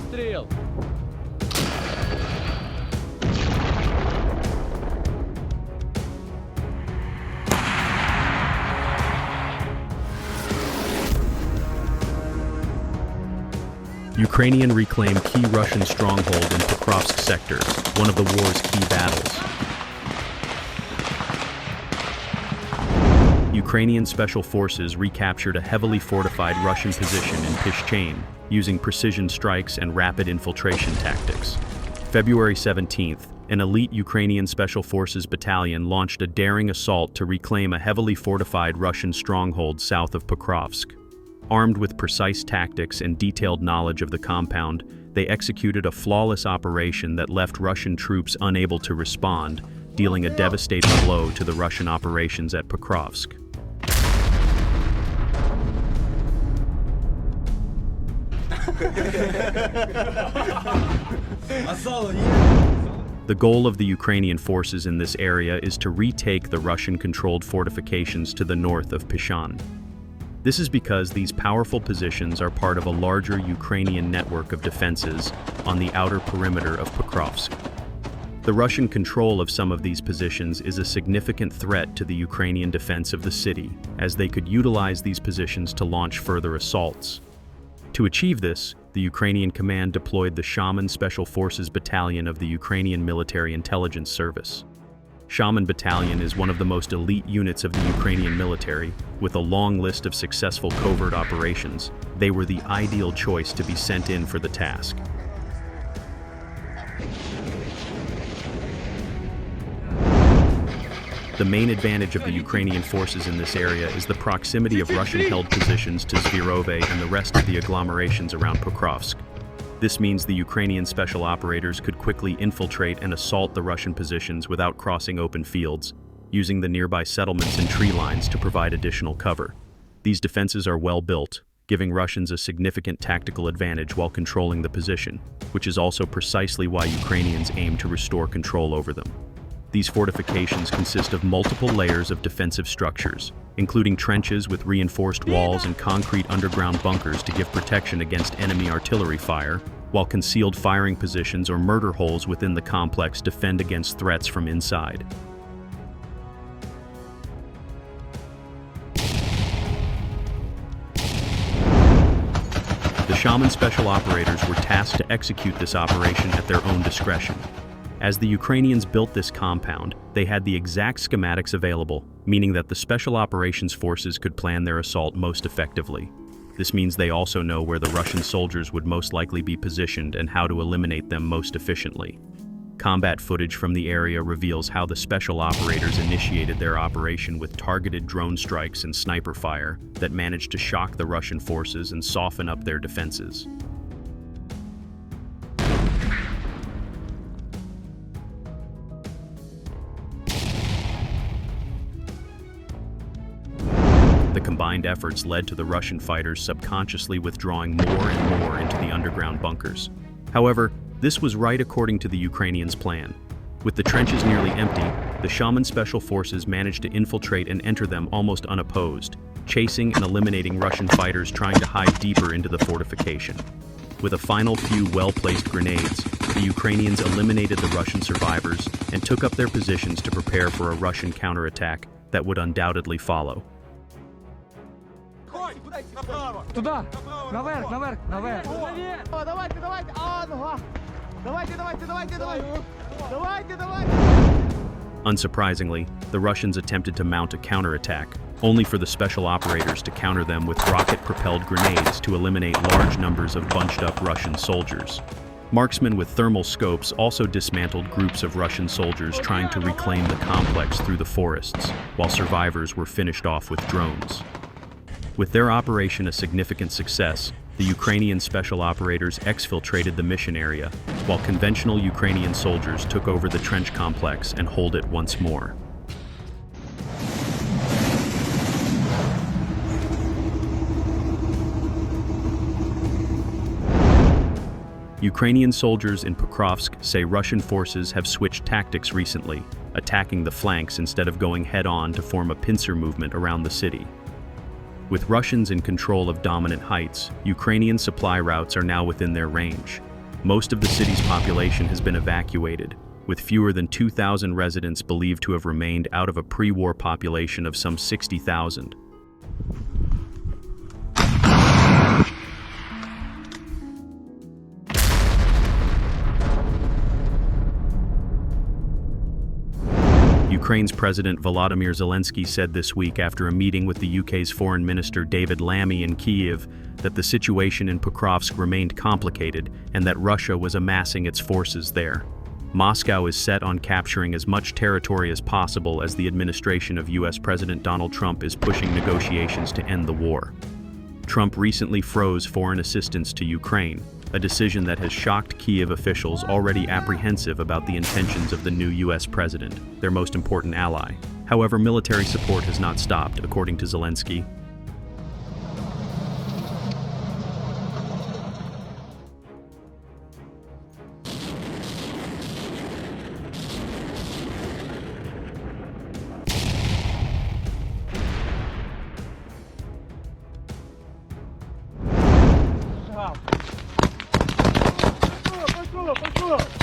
Обстрел! Ukrainian reclaim key Russian stronghold in Pokrovsk sector, one of the war's key battles. Ukrainian Special Forces recaptured a heavily fortified Russian position in Pishchane, using precision strikes and rapid infiltration tactics. February 17th, an elite Ukrainian Special Forces battalion launched a daring assault to reclaim a heavily fortified Russian stronghold south of Pokrovsk. Armed with precise tactics and detailed knowledge of the compound, they executed a flawless operation that left Russian troops unable to respond, dealing a devastating blow to the Russian operations at Pokrovsk. The goal of the Ukrainian forces in this area is to retake the Russian-controlled fortifications to the north of Pishchane. This is because these powerful positions are part of a larger Ukrainian network of defenses on the outer perimeter of Pokrovsk. The Russian control of some of these positions is a significant threat to the Ukrainian defense of the city, as they could utilize these positions to launch further assaults. To achieve this, the Ukrainian command deployed the Shaman Special Forces Battalion of the Ukrainian Military Intelligence Service. Shaman Battalion is one of the most elite units of the Ukrainian military, with a long list of successful covert operations. They were the ideal choice to be sent in for the task. The main advantage of the Ukrainian forces in this area is the proximity of Russian-held positions to Zvirove and the rest of the agglomerations around Pokrovsk. This means the Ukrainian special operators could quickly infiltrate and assault the Russian positions without crossing open fields, using the nearby settlements and tree lines to provide additional cover. These defenses are well built, giving Russians a significant tactical advantage while controlling the position, which is also precisely why Ukrainians aim to restore control over them. These fortifications consist of multiple layers of defensive structures, including trenches with reinforced walls and concrete underground bunkers to give protection against enemy artillery fire, while concealed firing positions or murder holes within the complex defend against threats from inside. The Shaman Special Operators were tasked to execute this operation at their own discretion. As the Ukrainians built this compound, they had the exact schematics available, meaning that the Special Operations Forces could plan their assault most effectively. This means they also know where the Russian soldiers would most likely be positioned and how to eliminate them most efficiently. Combat footage from the area reveals how the Special Operators initiated their operation with targeted drone strikes and sniper fire that managed to shock the Russian forces and soften up their defenses. The combined efforts led to the Russian fighters subconsciously withdrawing more and more into the underground bunkers. However, this was right according to the Ukrainians' plan. With the trenches nearly empty, the Shaman Special Forces managed to infiltrate and enter them almost unopposed, chasing and eliminating Russian fighters trying to hide deeper into the fortification. With a final few well-placed grenades, the Ukrainians eliminated the Russian survivors and took up their positions to prepare for a Russian counterattack that would undoubtedly follow. Туда! Наверх, наверх, наверх! Давайте, давайте! Ага! Давайте! Unsurprisingly, the Russians attempted to mount a counterattack, only for the Special Operators to counter them with rocket-propelled grenades to eliminate large numbers of bunched-up Russian soldiers. Marksmen with thermal scopes also dismantled groups of Russian soldiers trying to reclaim the complex through the forests, while survivors were finished off with drones. With their operation a significant success, the Ukrainian Special Operators exfiltrated the mission area, while conventional Ukrainian soldiers took over the trench complex and hold it once more. Ukrainian soldiers in Pokrovsk say Russian forces have switched tactics recently, attacking the flanks instead of going head-on to form a pincer movement around the city. With Russians in control of dominant heights, Ukrainian supply routes are now within their range. Most of the city's population has been evacuated, with fewer than 2,000 residents believed to have remained out of a pre-war population of some 60,000. Ukraine's President Volodymyr Zelensky said this week after a meeting with the UK's Foreign Minister David Lammy in Kyiv that the situation in Pokrovsk remained complicated and that Russia was amassing its forces there. Moscow is set on capturing as much territory as possible as the administration of US President Donald Trump is pushing negotiations to end the war. Trump recently froze foreign assistance to Ukraine, a decision that has shocked Kyiv officials already apprehensive about the intentions of the new US president, their most important ally. However, military support has not stopped, according to Zelensky. Пошел, пошел, пошел!